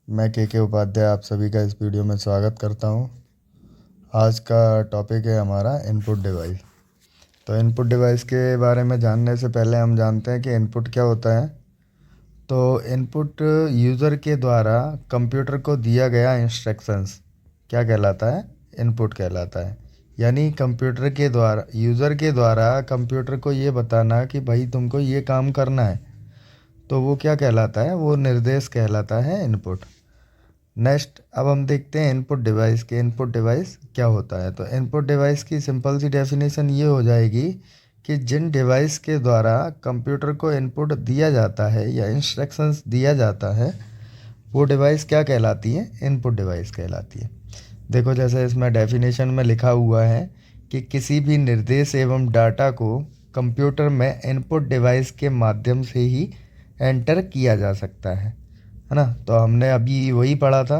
मैं के उपाध्याय आप सभी का इस वीडियो में स्वागत करता हूं। आज का टॉपिक है हमारा इनपुट डिवाइस। तो इनपुट डिवाइस के बारे में जानने से पहले हम जानते हैं कि इनपुट क्या होता है। तो इनपुट यूज़र के द्वारा कंप्यूटर को दिया गया इंस्ट्रक्शंस क्या कहलाता है? इनपुट कहलाता है। यानी कंप्यूटर के द्वारा यूज़र के द्वारा कंप्यूटर को ये बताना कि भाई तुमको ये काम करना है, तो वो क्या कहलाता है? वो निर्देश कहलाता है इनपुट। नेक्स्ट अब हम देखते हैं इनपुट डिवाइस के इनपुट डिवाइस क्या होता है। तो इनपुट डिवाइस की सिंपल सी डेफिनेशन ये हो जाएगी कि जिन डिवाइस के द्वारा कंप्यूटर को इनपुट दिया जाता है या इंस्ट्रक्शंस दिया जाता है वो डिवाइस क्या कहलाती है? इनपुट डिवाइस कहलाती है। देखो जैसे इसमें डेफिनेशन में लिखा हुआ है कि किसी भी निर्देश एवं डाटा को कंप्यूटर में इनपुट डिवाइस के माध्यम से ही एंटर किया जा सकता है ना। तो हमने अभी वही पढ़ा था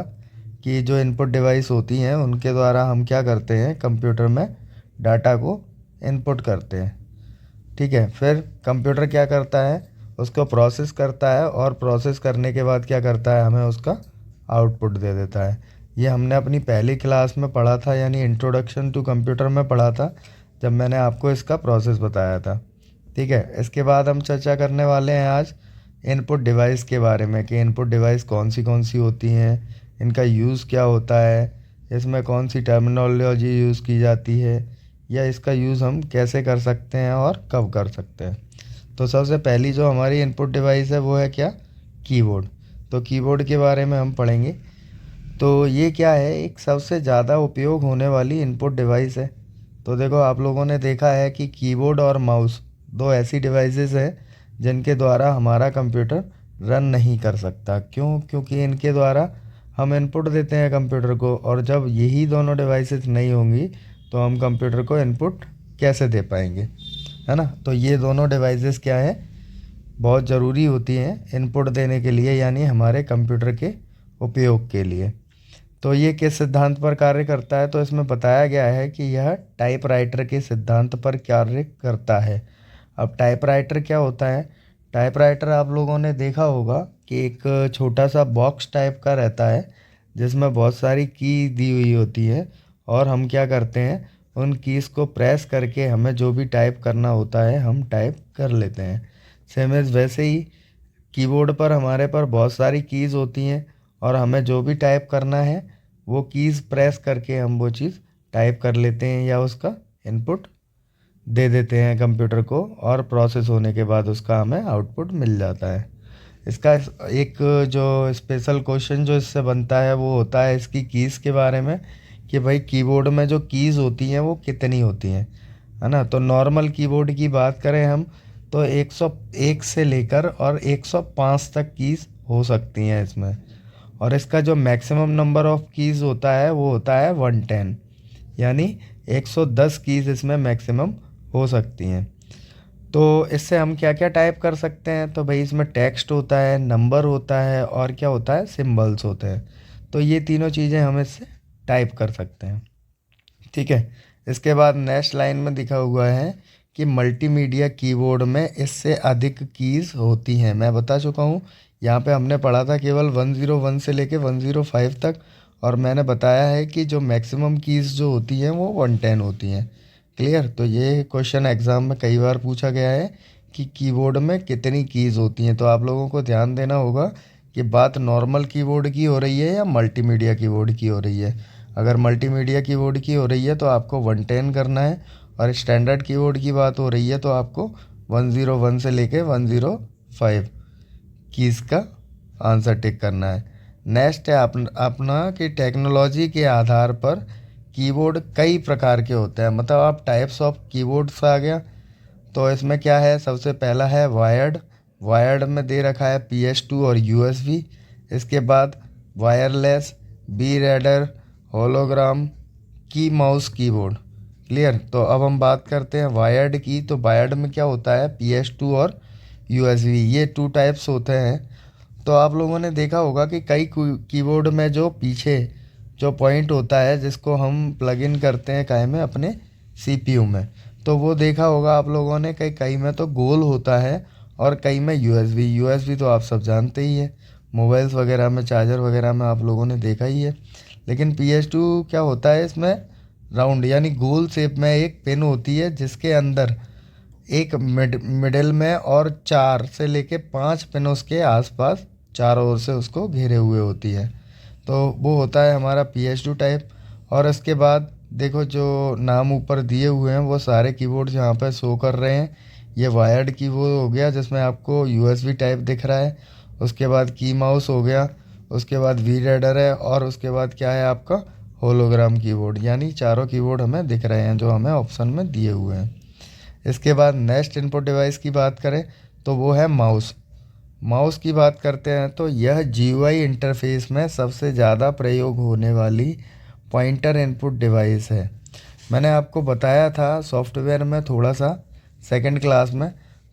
कि जो इनपुट डिवाइस होती हैं उनके द्वारा हम क्या करते हैं, कंप्यूटर में डाटा को इनपुट करते हैं। ठीक है, फिर कंप्यूटर क्या करता है, उसको प्रोसेस करता है और प्रोसेस करने के बाद क्या करता है, हमें उसका आउटपुट दे देता है। ये हमने अपनी पहली क्लास में पढ़ा था, यानी इंट्रोडक्शन टू कंप्यूटर में पढ़ा था, जब मैंने आपको इसका प्रोसेस बताया था। ठीक है, इसके बाद हम चर्चा करने वाले हैं आज इनपुट डिवाइस के बारे में कि इनपुट डिवाइस कौन सी होती हैं, इनका यूज़ क्या होता है, इसमें कौन सी टर्मिनोलॉजी यूज़ की जाती है, या इसका यूज़ हम कैसे कर सकते हैं और कब कर सकते हैं। तो सबसे पहली जो हमारी इनपुट डिवाइस है वो है क्या? कीबोर्ड। तो कीबोर्ड के बारे में हम पढ़ेंगे। तो ये क्या है, एक सबसे ज़्यादा उपयोग होने वाली इनपुट डिवाइस है। तो देखो आप लोगों ने देखा है कि कीबोर्ड और माउस दो ऐसी डिवाइसेस हैं जिनके द्वारा हमारा कंप्यूटर रन नहीं कर सकता। क्यों? क्योंकि इनके द्वारा हम इनपुट देते हैं कंप्यूटर को, और जब यही दोनों डिवाइसेस नहीं होंगी तो हम कंप्यूटर को इनपुट कैसे दे पाएंगे, है ना। तो ये दोनों डिवाइसेस क्या है, बहुत ज़रूरी होती हैं इनपुट देने के लिए, यानी हमारे कंप्यूटर के उपयोग के लिए। तो ये किस सिद्धांत पर कार्य करता है? तो इसमें बताया गया है कि यह टाइपराइटर के सिद्धांत पर कार्य करता है। अब टाइपराइटर क्या होता है? टाइपराइटर आप लोगों ने देखा होगा कि एक छोटा सा बॉक्स टाइप का रहता है जिसमें बहुत सारी की दी हुई होती है, और हम क्या करते हैं, उन कीज़ को प्रेस करके हमें जो भी टाइप करना होता है हम टाइप कर लेते हैं। सेम एज वैसे ही कीबोर्ड पर हमारे पर बहुत सारी कीज़ होती हैं, और हमें जो भी टाइप करना है वो कीज़ प्रेस करके हम वो चीज़ टाइप कर लेते हैं या उसका इनपुट दे देते हैं कंप्यूटर को, और प्रोसेस होने के बाद उसका हमें आउटपुट मिल जाता है। इसका एक जो स्पेशल क्वेश्चन जो इससे बनता है वो होता है इसकी कीज़ के बारे में, कि भाई कीबोर्ड में जो कीज़ होती हैं वो कितनी होती हैं, है ना। तो नॉर्मल कीबोर्ड की बात करें हम तो 101 से लेकर और 105 तक कीज़ हो सकती हैं इसमें, और इसका जो मैक्सिमम नंबर ऑफ़ कीज़ होता है वो होता है 110, यानी 110 कीज़ इसमें मैक्सिमम हो सकती हैं। तो इससे हम क्या क्या टाइप कर सकते हैं? तो भाई इसमें टेक्स्ट होता है, नंबर होता है, और क्या होता है, सिंबल्स होते हैं। तो ये तीनों चीज़ें हम इससे टाइप कर सकते हैं। ठीक है, इसके बाद नेक्स्ट लाइन में दिखा हुआ है कि मल्टीमीडिया कीबोर्ड में इससे अधिक कीज़ होती हैं। मैं बता चुका हूँ, यहाँ पे हमने पढ़ा था केवल 101 से लेके 105 तक, और मैंने बताया है कि जो मैक्सिमम कीज़ जो होती हैं वो 110 होती हैं। क्लियर? तो ये क्वेश्चन एग्ज़ाम में कई बार पूछा गया है कि कीबोर्ड में कितनी कीज़ होती हैं। तो आप लोगों को ध्यान देना होगा कि बात नॉर्मल कीबोर्ड की हो रही है या मल्टीमीडिया कीबोर्ड की हो रही है। अगर मल्टीमीडिया कीबोर्ड की हो रही है तो आपको 110 करना है, और स्टैंडर्ड कीबोर्ड की बात हो रही है तो आपको 101 से लेके 105 कीज़ का आंसर टिक करना है। नेक्स्ट है अपना कि टेक्नोलॉजी के आधार पर कीबोर्ड कई प्रकार के होते हैं, मतलब आप टाइप्स ऑफ कीबोर्ड्स आ गया। तो इसमें क्या है, सबसे पहला है वायर्ड। वायर्ड में दे रखा है PS2 और USB। इसके बाद वायरलेस, बी रेडर, होलोग्राम, की माउस कीबोर्ड। क्लियर? तो अब हम बात करते हैं वायर्ड की। तो वायर्ड में क्या होता है, PS2 और USB, ये टू टाइप्स होते हैं। तो आप लोगों ने देखा होगा कि कई कीबोर्ड में जो पीछे जो पॉइंट होता है जिसको हम प्लग इन करते हैं काहे में, अपने CPU में, तो वो देखा होगा आप लोगों ने, कई कई में तो गोल होता है और कई में USB। USB तो आप सब जानते ही है, मोबाइल्स वगैरह में, चार्जर वगैरह में आप लोगों ने देखा ही है। लेकिन PS2 क्या होता है, इसमें राउंड यानी गोल शेप में एक पिन होती है जिसके अंदर एक मिडिल में और 4 से लेके 5 पिन उसके आसपास चारों ओर से उसको घेरे हुए होती है। तो वो होता है हमारा PS2 टाइप। और इसके बाद देखो जो नाम ऊपर दिए हुए हैं वो सारे कीबोर्ड्स यहाँ पर शो कर रहे हैं। ये वायर्ड कीबोर्ड हो गया जिसमें आपको USB टाइप दिख रहा है। उसके बाद की माउस हो गया। उसके बाद वी रीडर है। और उसके बाद क्या है आपका होलोग्राम कीबोर्ड। यानी चारों कीबोर्ड हमें दिख रहे हैं जो हमें ऑप्शन में दिए हुए हैं। इसके बाद नेक्स्ट इनपुट डिवाइस की बात करें तो वो है माउस। माउस की बात करते हैं तो यह GUI इंटरफेस में सबसे ज़्यादा प्रयोग होने वाली पॉइंटर इनपुट डिवाइस है। मैंने आपको बताया था सॉफ्टवेयर में थोड़ा सा सेकंड क्लास में।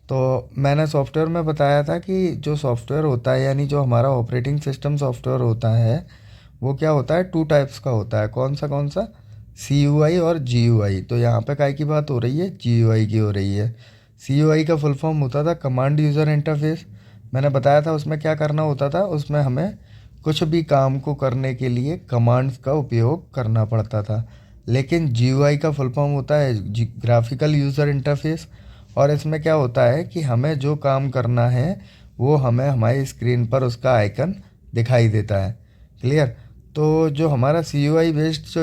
तो मैंने सॉफ्टवेयर में बताया था कि जो सॉफ्टवेयर होता है यानी जो हमारा ऑपरेटिंग सिस्टम सॉफ्टवेयर होता है वो क्या होता है, 2 टाइप्स का होता है। कौन सा CUI और GUI। तो यहाँ पे काय की बात हो रही है, GUI की हो रही है। CUI का फुल फॉर्म होता था कमांड यूज़र इंटरफेस। मैंने बताया था उसमें क्या करना होता था, उसमें हमें कुछ भी काम को करने के लिए कमांड्स का उपयोग करना पड़ता था। लेकिन GUI का फुल फॉर्म होता है ग्राफिकल यूज़र इंटरफेस। और इसमें क्या होता है कि हमें जो काम करना है वो हमें हमारी स्क्रीन पर उसका आइकन दिखाई देता है। क्लियर। तो जो हमारा CUI बेस्ड जो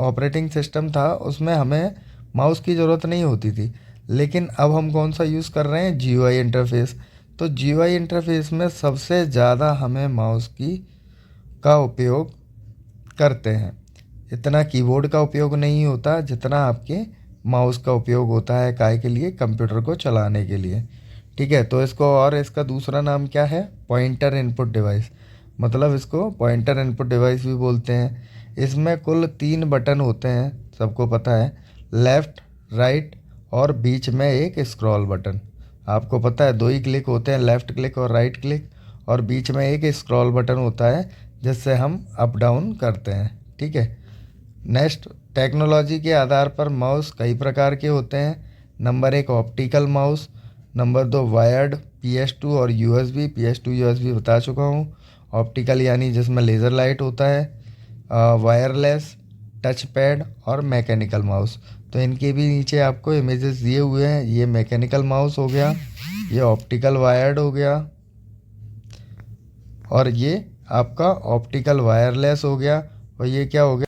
ऑपरेटिंग सिस्टम था उसमें हमें माउस की ज़रूरत नहीं होती थी। लेकिन अब हम कौन सा यूज़ कर रहे हैं, GUI इंटरफेस। तो GUI इंटरफेस में सबसे ज़्यादा हमें माउस की का उपयोग करते हैं। इतना कीबोर्ड का उपयोग नहीं होता जितना आपके माउस का उपयोग होता है, काहे के लिए, कंप्यूटर को चलाने के लिए। ठीक है। तो इसको और इसका दूसरा नाम क्या है, पॉइंटर इनपुट डिवाइस। मतलब इसको पॉइंटर इनपुट डिवाइस भी बोलते हैं। इसमें कुल 3 बटन होते हैं, सबको पता है, लेफ़्ट, राइट और बीच में एक स्क्रॉल बटन। आपको पता है 2 ही क्लिक होते हैं, लेफ़्ट क्लिक और राइट क्लिक। और बीच में एक स्क्रॉल बटन होता है जिससे हम अप डाउन करते हैं। ठीक है। नेक्स्ट, टेक्नोलॉजी के आधार पर माउस कई प्रकार के होते हैं। Number 1 optical mouse. Number 2 wired PS2 और USB। PS2 USB बता चुका हूँ। ऑप्टिकल यानी जिसमें लेज़र लाइट होता है। वायरलेस, टच पैड और मैकेनिकल माउस। तो इनके भी नीचे आपको इमेजेस दिए हुए हैं। ये मैकेनिकल माउस हो गया, ये ऑप्टिकल वायर्ड हो गया और ये आपका ऑप्टिकल वायरलेस हो गया। और ये क्या हो गया,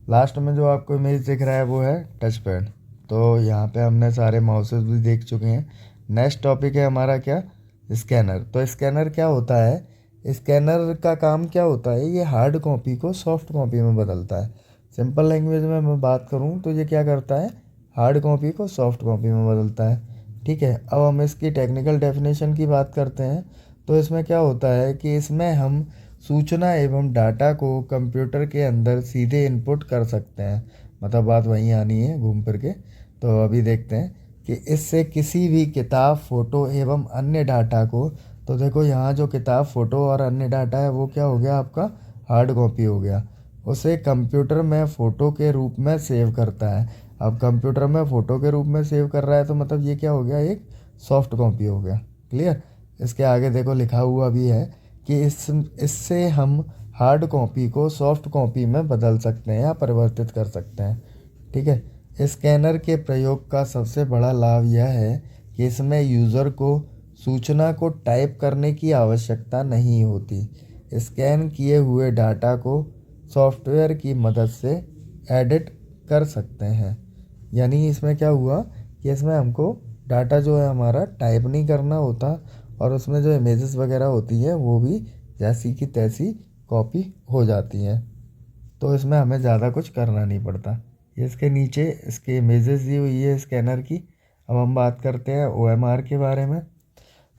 लास्ट में जो आपको इमेज दिख रहा है वो है टच पैड। तो यहाँ पे हमने सारे माउसेस भी देख चुके हैं। नेक्स्ट टॉपिक है हमारा क्या, स्कैनर। तो स्कैनर क्या होता है, स्कैनर का काम क्या होता है, ये हार्ड कॉपी को सॉफ्ट कॉपी में बदलता है। सिंपल लैंग्वेज में मैं बात करूँ तो ये क्या करता है, हार्ड कॉपी को सॉफ्ट कॉपी में बदलता है। ठीक है। अब हम इसकी टेक्निकल डेफिनेशन की बात करते हैं। तो इसमें क्या होता है कि इसमें हम सूचना एवं डाटा को कंप्यूटर के अंदर सीधे इनपुट कर सकते हैं। मतलब बात वहीं आनी है घूम फिर के। तो अभी देखते हैं कि इससे किसी भी किताब, फ़ोटो एवं अन्य डाटा को, तो देखो यहाँ जो किताब, फ़ोटो और अन्य डाटा है वो क्या हो गया आपका, हार्ड कॉपी हो गया। उसे कंप्यूटर में फ़ोटो के रूप में सेव करता है। अब कंप्यूटर में फ़ोटो के रूप में सेव कर रहा है तो मतलब ये क्या हो गया, एक सॉफ्ट कॉपी हो गया। क्लियर। इसके आगे देखो लिखा हुआ भी है कि इससे हम हार्ड कॉपी को सॉफ्ट कॉपी में बदल सकते हैं या परिवर्तित कर सकते हैं। ठीक है। स्कैनर के प्रयोग का सबसे बड़ा लाभ यह है कि इसमें यूज़र को सूचना को टाइप करने की आवश्यकता नहीं होती। स्कैन किए हुए डाटा को सॉफ्टवेयर की मदद से एडिट कर सकते हैं। यानी इसमें क्या हुआ कि इसमें हमको डाटा जो है हमारा टाइप नहीं करना होता और उसमें जो इमेजेस वगैरह होती हैं वो भी जैसी की तैसी कॉपी हो जाती हैं। तो इसमें हमें ज़्यादा कुछ करना नहीं पड़ता। इसके नीचे इसकी इमेजेस दी हुई है स्कैनर की। अब हम बात करते हैं OMR के बारे में।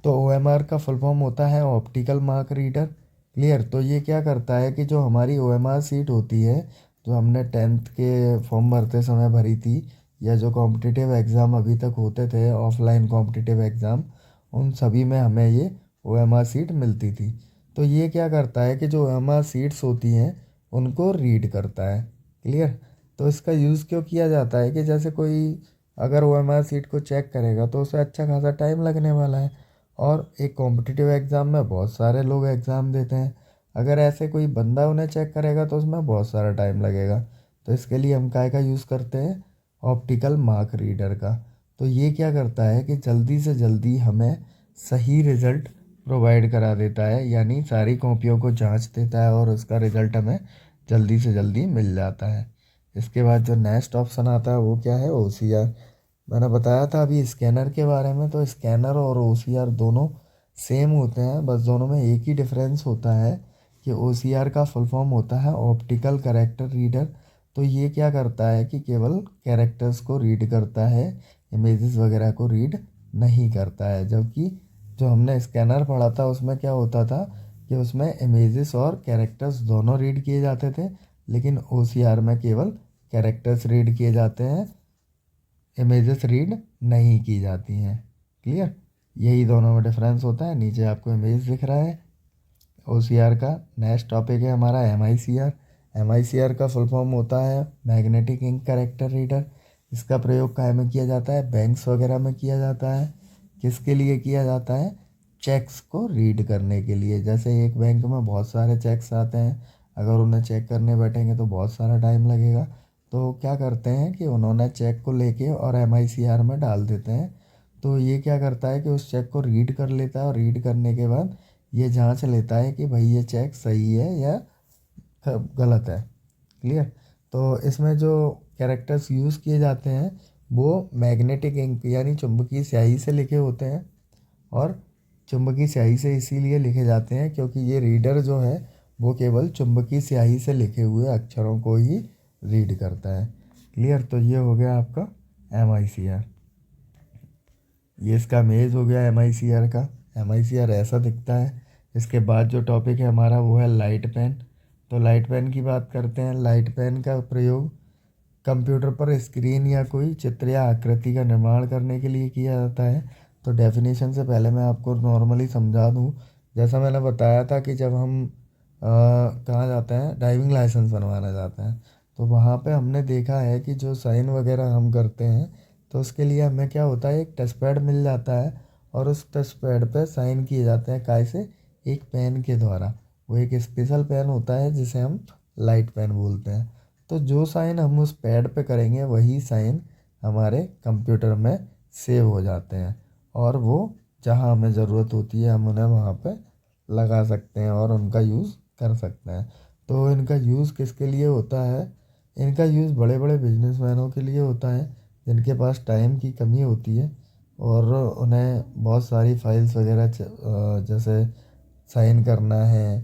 तो OMR का फुल फॉर्म होता है ऑप्टिकल मार्क रीडर। क्लियर। तो ये क्या करता है कि जो हमारी OMR सीट होती है, जो हमने 10th के फॉर्म भरते समय भरी थी, या जो कॉम्पिटिटिव एग्ज़ाम अभी तक होते थे ऑफलाइन कॉम्पिटिटिव एग्ज़ाम, उन सभी में हमें ये OMR सीट मिलती थी। तो ये क्या करता है कि जो OMR सीट्स होती हैं उनको रीड करता है। क्लियर। तो इसका यूज़ क्यों किया जाता है कि जैसे कोई अगर OMR सीट को चेक करेगा तो उसे अच्छा खासा टाइम लगने वाला है और एक कॉम्पिटिटिव एग्ज़ाम में बहुत सारे लोग एग्ज़ाम देते हैं। अगर ऐसे कोई बंदा उन्हें चेक करेगा तो उसमें बहुत सारा टाइम लगेगा। तो इसके लिए हम काय का यूज़ करते हैं, ऑप्टिकल मार्क रीडर का। तो ये क्या करता है कि जल्दी से जल्दी हमें सही रिज़ल्ट प्रोवाइड करा देता है, यानी सारी कॉपियों को जांच देता है और उसका रिज़ल्ट हमें जल्दी से जल्दी मिल जाता है। इसके बाद जो नेक्स्ट ऑप्शन आता है वो क्या है, OCR। मैंने बताया था अभी स्कैनर के बारे में, तो स्कैनर और OCR दोनों सेम होते हैं, बस दोनों में एक ही डिफरेंस होता है कि OCR का फुल फॉर्म होता है ऑप्टिकल कैरेक्टर रीडर। तो ये क्या करता है कि केवल कैरेक्टर्स को रीड करता है, इमेजेस वगैरह को रीड नहीं करता है। जबकि जो हमने स्कैनर पढ़ा था उसमें क्या होता था कि उसमें इमेजेस और कैरेक्टर्स दोनों रीड किए जाते थे, लेकिन OCR में केवल कैरेक्टर्स रीड किए जाते हैं, इमेजेस रीड नहीं की जाती हैं। क्लियर, यही दोनों में डिफरेंस होता है। नीचे आपको इमेज दिख रहा है OCR का। नेक्स्ट टॉपिक है हमारा MICR। MICR का फुल फॉर्म होता है मैग्नेटिक इंक कैरेक्टर रीडर। इसका प्रयोग काय में किया जाता है, बैंक्स वगैरह में किया जाता है। किसके लिए किया जाता है, चेक्स को रीड करने के लिए। जैसे एक बैंक में बहुत सारे चेक्स आते हैं, अगर उन्हें चेक करने बैठेंगे तो बहुत सारा टाइम लगेगा। तो क्या करते हैं कि उन्होंने चेक को लेके और MICR में डाल देते हैं। तो ये क्या करता है कि उस चेक को रीड कर लेता है, और रीड करने के बाद ये जांच लेता है कि भाई ये चेक सही है या गलत है। क्लियर। तो इसमें जो कैरेक्टर्स यूज़ किए जाते हैं वो मैग्नेटिक इंक यानी चुंबकीय स्याही से लिखे होते हैं। और चुंबकीय स्याही से इसीलिए लिखे जाते हैं क्योंकि ये रीडर जो है वो केवल चुंबकीय स्याही से लिखे हुए अक्षरों को ही रीड करता है। क्लियर। तो ये हो गया आपका MICR। ये इसका मेज हो गया MICR का। MICR ऐसा दिखता है। इसके बाद जो टॉपिक है हमारा वो है लाइट पेन। तो लाइट पेन की बात करते हैं। लाइट पेन का प्रयोग कंप्यूटर पर स्क्रीन या कोई चित्र या आकृति का निर्माण करने के लिए किया जाता है। तो डेफिनेशन से पहले मैं आपको नॉर्मली समझा दूँ। जैसा मैंने बताया था कि जब हम कहाँ जाते हैं, ड्राइविंग लाइसेंस बनवाने जाते हैं, तो वहाँ पे हमने देखा है कि जो साइन वगैरह हम करते हैं तो उसके लिए हमें क्या होता है, एक टच पैड मिल जाता है और उस टच पैड पे साइन किए जाते हैं। काय से, एक पेन के द्वारा। वो एक स्पेशल पेन होता है जिसे हम लाइट पेन बोलते हैं। तो जो साइन हम उस पैड पे करेंगे वही साइन हमारे कंप्यूटर में सेव हो जाते हैं, और वो जहाँ हमें ज़रूरत होती है हम उन्हें वहाँ पे लगा सकते हैं और उनका यूज़ कर सकते हैं। तो इनका यूज़ किसके लिए होता है, इनका यूज़ बड़े बड़े बिजनेसमैनों के लिए होता है जिनके पास टाइम की कमी होती है और उन्हें बहुत सारी फाइल्स वगैरह जैसे साइन करना है।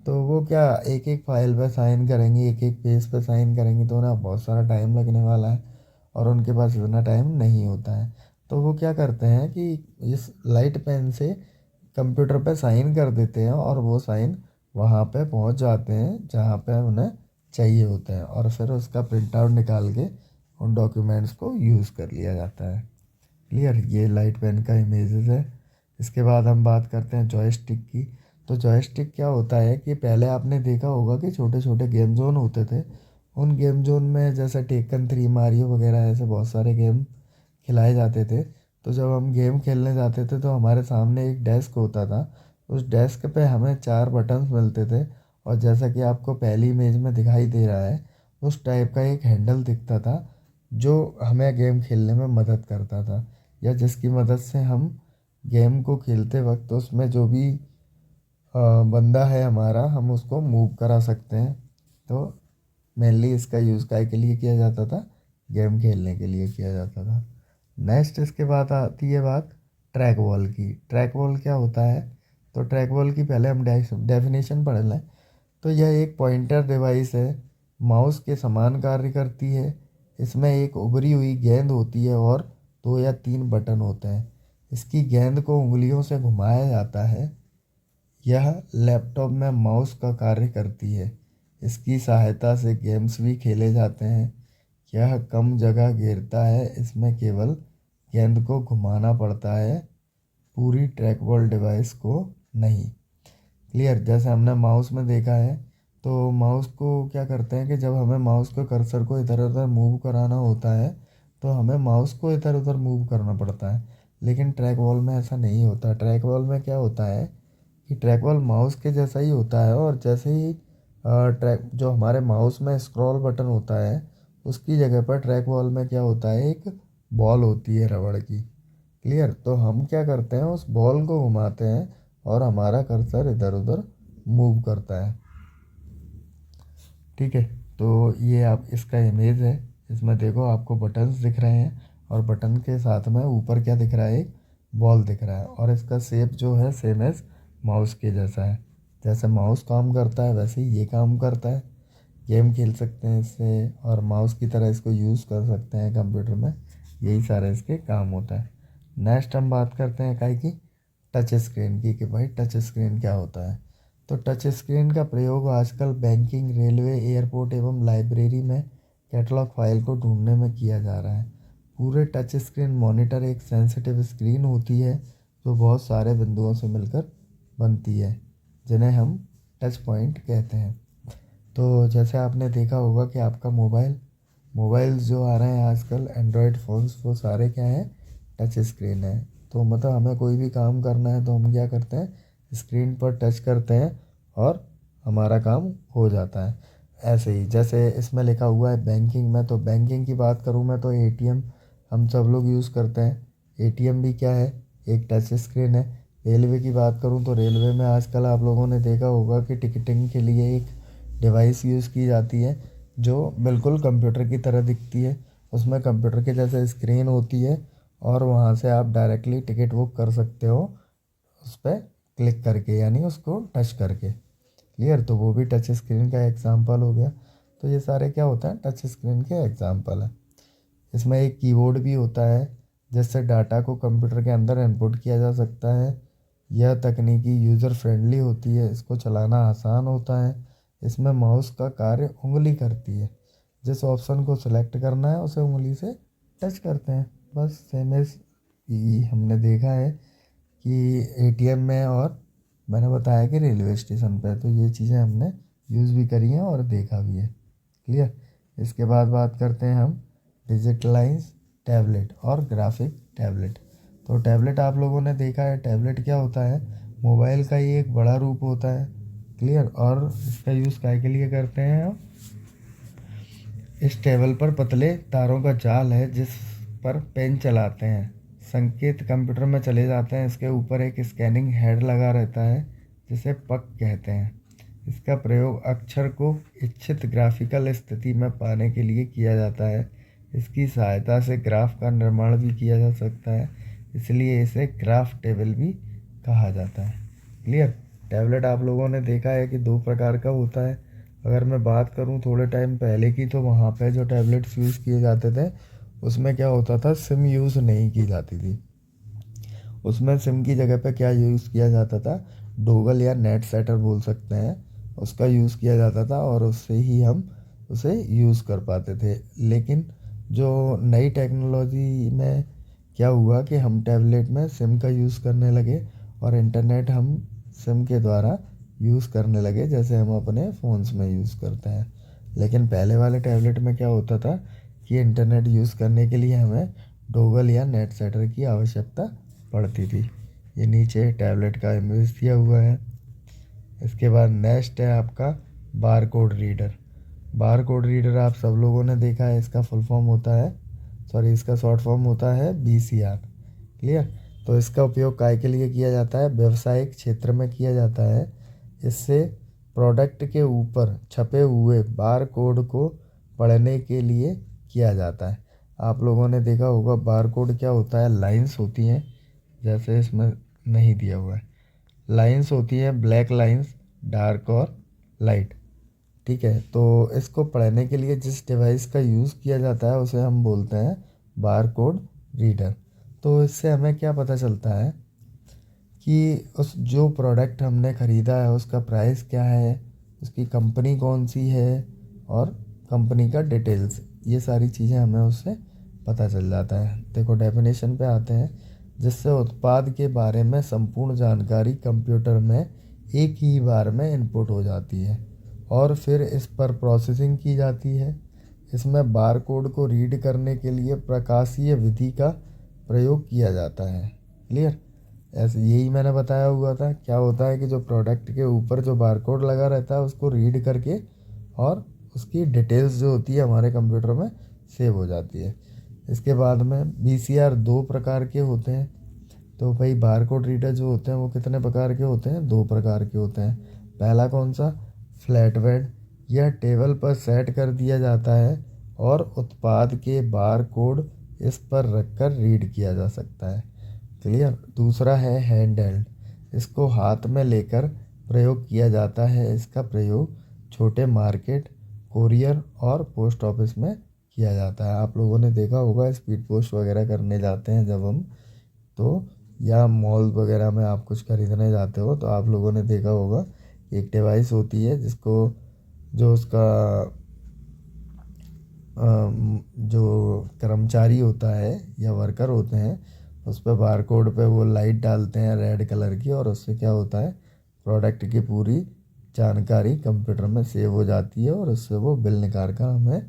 तो वो क्या एक एक फाइल पे साइन करेंगे, एक एक पेज पे साइन करेंगे, तो उन्हें बहुत सारा टाइम लगने वाला है और उनके पास इतना टाइम नहीं होता है। तो वो क्या करते हैं कि इस लाइट पेन से कंप्यूटर पे साइन कर देते हैं और वो साइन वहाँ पे पहुँच जाते हैं जहाँ पे उन्हें चाहिए होते हैं, और फिर उसका प्रिंट आउट निकाल के उन डॉक्यूमेंट्स को यूज़ कर लिया जाता है। क्लियर। ये लाइट पेन का इमेजेस है। इसके बाद हम बात करते हैं जॉयस्टिक की। तो जॉयस्टिक क्या होता है कि पहले आपने देखा होगा कि छोटे छोटे गेम जोन होते थे। उन गेम जोन में जैसे टेकन 3, मारियो वगैरह ऐसे बहुत सारे गेम खिलाए जाते थे। तो जब हम गेम खेलने जाते थे तो हमारे सामने एक डेस्क होता था। उस डेस्क पे हमें 4 बटन्स मिलते थे, और जैसा कि आपको पहली इमेज में दिखाई दे रहा है उस टाइप का एक हैंडल दिखता था जो हमें गेम खेलने में मदद करता था, या जिसकी मदद से हम गेम को खेलते वक्त उसमें जो भी बंदा है हमारा हम उसको मूव करा सकते हैं। तो मेनली इसका यूज़ काय के लिए किया जाता था, गेम खेलने के लिए किया जाता था। नेक्स्ट इसके बाद आती है बात ट्रैक बॉल की। ट्रैक बॉल क्या होता है, तो ट्रैक बॉल की पहले हम डेफिनेशन पढ़ लें। तो यह एक पॉइंटर डिवाइस है, माउस के समान कार्य करती है। इसमें एक उभरी हुई गेंद होती है और 2 या 3 बटन होते हैं। इसकी गेंद को उंगलियों से घुमाया जाता है। यह लैपटॉप में माउस का कार्य करती है। इसकी सहायता से गेम्स भी खेले जाते हैं। यह कम जगह घेरता है, इसमें केवल गेंद को घुमाना पड़ता है, पूरी ट्रैक बॉल डिवाइस को नहीं। क्लियर। जैसे हमने माउस में देखा है, तो माउस को क्या करते हैं कि जब हमें माउस को कर्सर को इधर उधर मूव कराना होता है तो हमें माउस को इधर उधर मूव करना पड़ता है। लेकिन ट्रैक बॉल में ऐसा नहीं होता। ट्रैक बॉल में क्या होता है कि ट्रैक बॉल माउस के जैसा ही होता है, और जैसे ही ट्रैक जो हमारे माउस में स्क्रॉल बटन होता है उसकी जगह पर ट्रैक बॉल में क्या होता है, एक बॉल होती है रबड़ की। क्लियर। तो हम क्या करते हैं, उस बॉल को घुमाते हैं और हमारा कर्सर इधर उधर मूव करता है। ठीक है। तो ये आप इसका इमेज है। इसमें देखो आपको बटन्स दिख रहे हैं और बटन के साथ में ऊपर क्या दिख रहा है, एक बॉल दिख रहा है, और इसका शेप जो है सेम एज माउस के जैसा है। जैसे माउस काम करता है वैसे ही ये काम करता है। गेम खेल सकते हैं इससे, और माउस की तरह इसको यूज़ कर सकते हैं कंप्यूटर में। यही सारे इसके काम होता है। नेक्स्ट हम बात करते हैं काहे की, टच स्क्रीन की, कि भाई टच स्क्रीन क्या होता है। तो टच स्क्रीन का प्रयोग आजकल बैंकिंग, रेलवे, एयरपोर्ट एवं लाइब्रेरी में कैटलॉग फाइल को ढूंढने में किया जा रहा है। पूरे टच स्क्रीन मॉनिटर एक सेंसिटिव स्क्रीन होती है जो बहुत सारे बिंदुओं से मिलकर बनती है, जिन्हें हम टच पॉइंट कहते हैं। तो जैसे आपने देखा होगा कि आपका मोबाइल्स जो आ रहे हैं आजकल, एंड्रॉयड फ़ोन्स, वो सारे क्या हैं, टच स्क्रीन है। तो मतलब हमें कोई भी काम करना है तो हम क्या करते हैं, स्क्रीन पर टच करते हैं और हमारा काम हो जाता है। ऐसे ही जैसे इसमें लिखा हुआ है बैंकिंग में, तो बैंकिंग की बात करूँ मैं तो एटीएम हम सब लोग यूज़ करते हैं। एटीएम भी क्या है, एक टच स्क्रीन है। रेलवे की बात करूँ तो रेलवे में आजकल आप लोगों ने देखा होगा कि टिकटिंग के लिए एक डिवाइस यूज़ की जाती है जो बिल्कुल कंप्यूटर की तरह दिखती है। उसमें कंप्यूटर के जैसे स्क्रीन होती है और वहाँ से आप डायरेक्टली टिकट बुक कर सकते हो उस पर क्लिक करके, यानी उसको टच करके। क्लियर। तो वो भी टच स्क्रीन का एग्जांपल हो गया। तो ये सारे क्या होता है, टच स्क्रीन के एग्जांपल है। इसमें एक कीबोर्ड भी होता है जिससे डाटा को कंप्यूटर के अंदर इनपुट किया जा सकता है। यह तकनीकी यूज़र फ्रेंडली होती है, इसको चलाना आसान होता है। इसमें माउस का कार्य उंगली करती है। जिस ऑप्शन को सिलेक्ट करना है उसे उंगली से टच करते हैं। बस सेम एज हमने देखा है कि एटीएम में, और मैंने बताया कि रेलवे स्टेशन पे। तो ये चीज़ें हमने यूज़ भी करी हैं और देखा भी है। क्लियर। इसके बाद बात करते हैं हम डिजिटलाइज टैबलेट और ग्राफिक टैबलेट। तो टैबलेट आप लोगों ने देखा है, टैबलेट क्या होता है, मोबाइल का ही एक बड़ा रूप होता है। क्लियर। और इसका यूज़ काय के लिए करते हैं हम, इस टेबल पर पतले तारों का जाल है जिस पर पेन चलाते हैं, संकेत कंप्यूटर में चले जाते हैं। इसके ऊपर एक स्कैनिंग हेड लगा रहता है जिसे पक कहते हैं। इसका प्रयोग अक्षर को इच्छित ग्राफिकल स्थिति में पाने के लिए किया जाता है। इसकी सहायता से ग्राफ का निर्माण भी किया जा सकता है, इसलिए इसे ग्राफ टेबल भी कहा जाता है। क्लियर। टैबलेट आप लोगों ने देखा है कि दो प्रकार का होता है। अगर मैं बात करूं थोड़े टाइम पहले की, तो वहाँ पे जो टैबलेट्स यूज़ किए जाते थे उसमें क्या होता था, सिम यूज़ नहीं की जाती थी। उसमें सिम की जगह पे क्या यूज़ किया जाता था, डोगल या नेट सेटर बोल सकते हैं, उसका यूज़ किया जाता था और उससे ही हम उसे यूज़ कर पाते थे। लेकिन जो नई टेक्नोलॉजी में क्या हुआ कि हम टैबलेट में सिम का यूज़ करने लगे और इंटरनेट हम सिम के द्वारा यूज़ करने लगे, जैसे हम अपने फ़ोन्स में यूज़ करते हैं। लेकिन पहले वाले टैबलेट में क्या होता था कि इंटरनेट यूज़ करने के लिए हमें डोगल या नेट सेटर की आवश्यकता पड़ती थी। ये नीचे टैबलेट का इमेज दिया हुआ है। इसके बाद नेक्स्ट है आपका bar code reader. Bar code reader आप सब लोगों ने देखा है, इसका फुल फॉर्म होता है, सॉरी इसका शॉर्ट फॉर्म होता है BCR। क्लियर। तो इसका उपयोग काय के लिए किया जाता है, व्यवसायिक क्षेत्र में किया जाता है। इससे प्रोडक्ट के ऊपर छपे हुए बार कोड को पढ़ने के लिए किया जाता है। आप लोगों ने देखा होगा बार कोड क्या होता है, लाइंस होती हैं, जैसे इसमें नहीं दिया हुआ है, लाइंस होती हैं, ब्लैक लाइंस, डार्क और लाइट। ठीक है। तो इसको पढ़ने के लिए जिस डिवाइस का यूज़ किया जाता है उसे हम बोलते हैं बार कोड रीडर। तो इससे हमें क्या पता चलता है कि उस जो प्रोडक्ट हमने ख़रीदा है उसका प्राइस क्या है, उसकी कंपनी कौन सी है, और कंपनी का डिटेल्स, ये सारी चीज़ें हमें उससे पता चल जाता है। देखो डेफिनेशन पे आते हैं, जिससे उत्पाद के बारे में संपूर्ण जानकारी कंप्यूटर में एक ही बार में इनपुट हो जाती है और फिर इस पर प्रोसेसिंग की जाती है। इसमें बार कोड को रीड करने के लिए प्रकाशीय विधि का प्रयोग किया जाता है। क्लियर? ऐसे यही मैंने बताया हुआ था। क्या होता है कि जो प्रोडक्ट के ऊपर जो बारकोड लगा रहता है उसको रीड करके और उसकी डिटेल्स जो होती है हमारे कंप्यूटर में सेव हो जाती है। इसके बाद में वीसीआर 2 प्रकार के होते हैं। तो भाई बारकोड रीडर जो होते हैं वो कितने प्रकार के होते हैं? 2 प्रकार के होते हैं। पहला कौन सा? Flat bed. यह टेबल पर सेट कर दिया जाता है और उत्पाद के बारकोड इस पर रखकर रीड किया जा सकता है। क्लियर? दूसरा है हैंड हेल्ड। इसको हाथ में लेकर प्रयोग किया जाता है। इसका प्रयोग छोटे मार्केट, कोरियर और पोस्ट ऑफिस में किया जाता है। आप लोगों ने देखा होगा स्पीड पोस्ट वगैरह करने जाते हैं जब हम, तो या मॉल वगैरह में आप कुछ खरीदने जाते हो तो आप लोगों ने देखा होगा एक डिवाइस होती है जिसको जो उसका जो कर्मचारी होता है या वर्कर होते हैं उस पर बारकोड पे वो लाइट डालते हैं रेड कलर की, और उससे क्या होता है प्रोडक्ट की पूरी जानकारी कंप्यूटर में सेव हो जाती है और उससे वो बिल निकाल कर हमें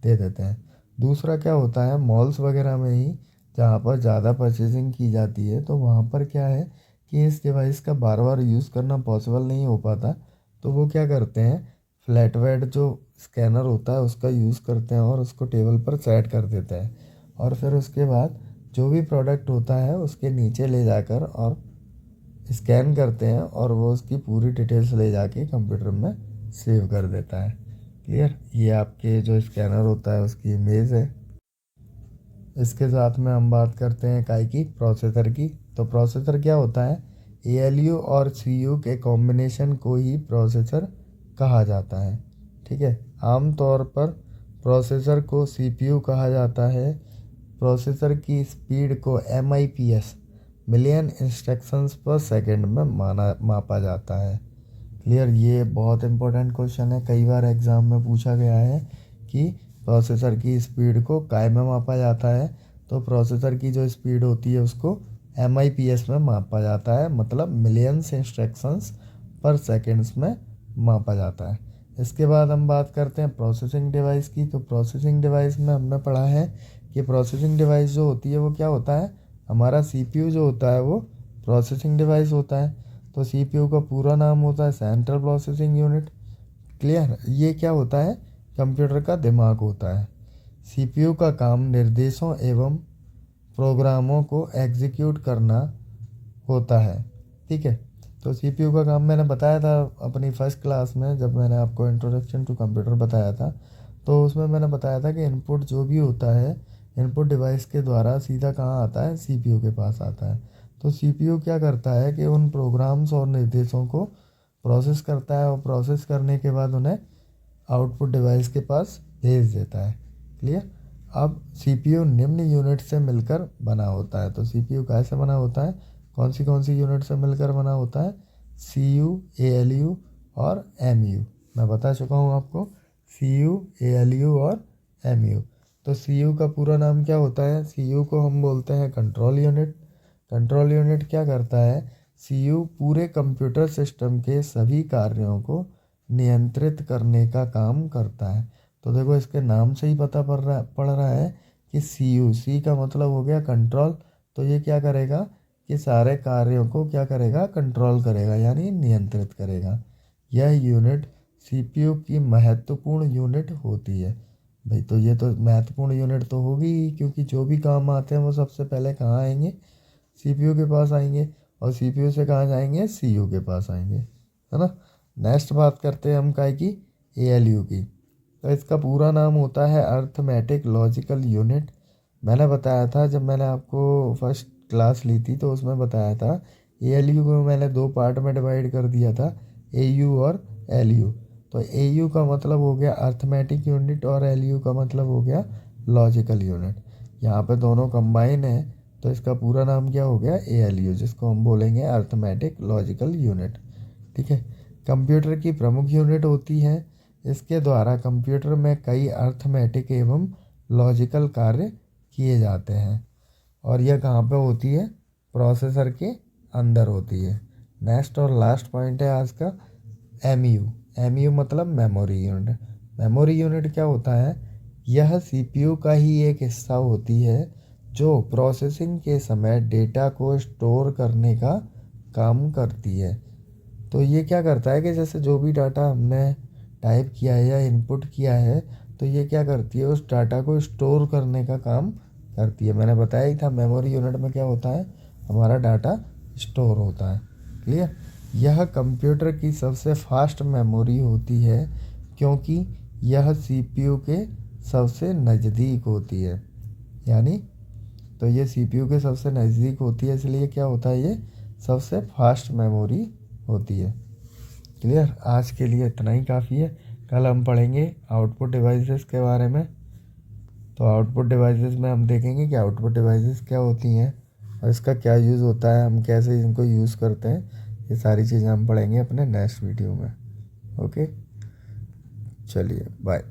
दे देते हैं। दूसरा क्या होता है, मॉल्स वगैरह में ही जहाँ पर ज़्यादा परचेजिंग की जाती है तो वहाँ पर क्या है कि इस डिवाइस का बार बार यूज़ करना पॉसिबल नहीं हो पाता, तो वो क्या करते हैं फ्लैटवेट जो स्कैनर होता है उसका यूज़ करते हैं और उसको टेबल पर सेट कर देते हैं, और फिर उसके बाद जो भी प्रोडक्ट होता है उसके नीचे ले जाकर और स्कैन करते हैं और वो उसकी पूरी डिटेल्स ले जाके कंप्यूटर में सेव कर देता है। क्लियर? ये आपके जो स्कैनर होता है उसकी इमेज है। इसके साथ में हम बात करते हैं काय की प्रोसेसर की। तो प्रोसेसर क्या होता है, एएलयू और सीयू के कॉम्बिनेशन को ही प्रोसेसर कहा जाता है। ठीक है, आमतौर पर प्रोसेसर को सीपीयू कहा जाता है। प्रोसेसर की स्पीड को एमआईपीएस मिलियन इंस्ट्रक्शंस पर सेकंड में मापा जाता है। क्लियर? ये बहुत इंपॉर्टेंट क्वेश्चन है, कई बार एग्ज़ाम में पूछा गया है कि प्रोसेसर की स्पीड को काय में मापा जाता है, तो प्रोसेसर की जो स्पीड होती है उसको एमआईपीएस में मापा जाता है, मतलब मिलियंस इंस्ट्रक्शंस पर सेकंड्स में मापा जाता है। इसके बाद हम बात करते हैं प्रोसेसिंग डिवाइस की। तो प्रोसेसिंग डिवाइस में हमने पढ़ा है कि प्रोसेसिंग डिवाइस जो होती है वो क्या होता है, हमारा सीपीयू जो होता है वो प्रोसेसिंग डिवाइस होता है। तो सीपीयू का पूरा नाम होता है सेंट्रल प्रोसेसिंग यूनिट। क्लियर? ये क्या होता है, कंप्यूटर का दिमाग होता है। सीपीयू का काम निर्देशों एवं प्रोग्रामों को एग्जीक्यूट करना होता है। ठीक है, तो सीपीयू का काम मैंने बताया था अपनी फर्स्ट क्लास में जब मैंने आपको इंट्रोडक्शन टू कंप्यूटर बताया था, तो उसमें मैंने बताया था कि इनपुट जो भी होता है इनपुट डिवाइस के द्वारा सीधा कहाँ आता है, सीपीयू के पास आता है। तो सीपीयू क्या करता है कि उन प्रोग्राम्स और निर्देशों को प्रोसेस करता है और प्रोसेस करने के बाद उन्हें आउटपुट डिवाइस के पास भेज देता है। क्लियर? अब सीपीयू निम्न यूनिट से मिलकर बना होता है। तो सीपीयू कैसे बना होता है, कौन सी यूनिट से मिलकर बना होता है? सीयू, एएलयू और एमयू। मैं बता चुका हूँ आपको, सीयू, एएलयू और एमयू। तो सीयू का पूरा नाम क्या होता है? सीयू को हम बोलते हैं कंट्रोल यूनिट। कंट्रोल यूनिट क्या करता है, सीयू पूरे कंप्यूटर सिस्टम के सभी कार्यों को नियंत्रित करने का काम करता है। तो देखो इसके नाम से ही पड़ रहा है कि सीयू, सी का मतलब हो गया कंट्रोल, तो ये क्या करेगा कि सारे कार्यों को क्या करेगा, कंट्रोल करेगा यानी नियंत्रित करेगा। यह यूनिट सीपीयू की महत्वपूर्ण यूनिट होती है। भाई तो ये तो महत्वपूर्ण यूनिट तो होगी ही, क्योंकि जो भी काम आते हैं वो सबसे पहले कहाँ आएंगे, सीपीयू के पास आएंगे, और सीपीयू से कहाँ जाएंगे, सीयू के पास आएंगे, है ना। नेक्स्ट बात करते हैं हम काय की, एएलयू की। तो इसका पूरा नाम होता है अर्थमेटिक लॉजिकल यूनिट। मैंने बताया था जब मैंने आपको फर्स्ट क्लास ली थी तो उसमें बताया था एएलयू को मैंने 2 पार्ट में डिवाइड कर दिया था, एयू और एलयू। तो एयू का मतलब हो गया अर्थमेटिक यूनिट और एलयू का मतलब हो गया लॉजिकल यूनिट। यहाँ पे दोनों कंबाइन है तो इसका पूरा नाम क्या हो गया, एएलयू, जिसको हम बोलेंगे अर्थमेटिक लॉजिकल यूनिट। ठीक है, कंप्यूटर की प्रमुख यूनिट होती है। इसके द्वारा कंप्यूटर में कई अर्थमेटिक एवं लॉजिकल कार्य किए जाते हैं, और यह कहाँ पे होती है, प्रोसेसर के अंदर होती है। नेक्स्ट और लास्ट पॉइंट है आज का, एमयू। एमयू मतलब मेमोरी यूनिट। मेमोरी यूनिट क्या होता है, यह सीपीयू का ही एक हिस्सा होती है जो प्रोसेसिंग के समय डेटा को स्टोर करने का काम करती है। तो ये क्या करता है कि जैसे जो भी डाटा हमने टाइप किया है या इनपुट किया है, तो ये क्या करती है, उस डाटा को स्टोर करने का काम करती है। मैंने बताया ही था मेमोरी यूनिट में क्या होता है, हमारा डाटा स्टोर होता है। क्लियर। यह कंप्यूटर की सबसे फास्ट मेमोरी होती है क्योंकि यह सीपीयू के सबसे नज़दीक होती है। यानी तो ये सीपीयू के सबसे नज़दीक होती है, इसलिए क्या होता है, ये सबसे फास्ट मेमोरी होती है। क्लियर। आज के लिए इतना ही काफ़ी है। कल हम पढ़ेंगे आउटपुट डिवाइसेस के बारे में। तो आउटपुट डिवाइसेस में हम देखेंगे कि आउटपुट डिवाइसेस क्या होती हैं और इसका क्या यूज़ होता है, हम कैसे इनको यूज़ करते हैं। ये सारी चीज़ें हम पढ़ेंगे अपने नेक्स्ट वीडियो में। ओके, चलिए बाय।